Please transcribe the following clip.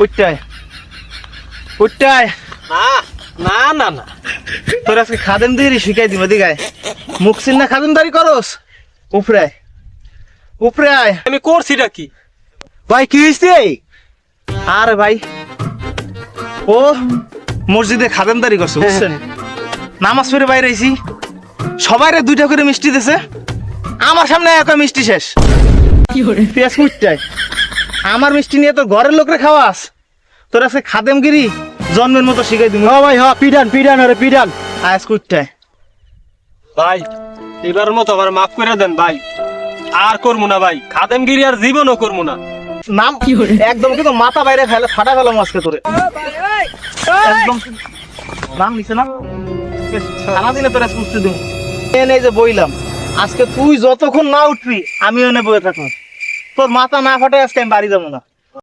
উঠটাই উঠটাই না না না তোর আজকে খাদেমদারি শিখাই দিব দিগায় মুখছিন না খাদেমদারি করস উপরে উপরে আয় আমি করছিটা কি? ভাই কি হয়েছে আরে ভাই ও মসজিদে খাদেমদারি করছে বুঝছেন নামাজ পড়ে বাইরে আইছি সবাইরে দুইটা করে মিষ্টি দিছে আমার সামনে একটা মিষ্টি শেষ পেঁয়াজ মুচটাই আমার মিষ্টি নিয়ে তোর ঘরের লোকরে খাওয়াস তোর আজকে খাদেমগিরি জন্মের মতো শিখাই দিব ভাই পিডান পিডান আরে পিডান আজ কুটটাই ভাই এবার মতো আবার মাফ করে দেন ভাই, আর করবো না ভাই, খাদেমগিরি আর জীবনও করবো না। নাম একদম কিন্তু মাথা বাইরে ফেলে ফাটা ফেলাম আজকে তোরে একদম নাম নিছে না সারাদিনে তোর আজকে উঠতে দিব এই যে বইলাম আজকে তুই যতক্ষণ না উঠবি আমি ওনে বয়ে থাকবো তোর মাথা না ফাটে আজকে আমি বাড়ি যাবো না।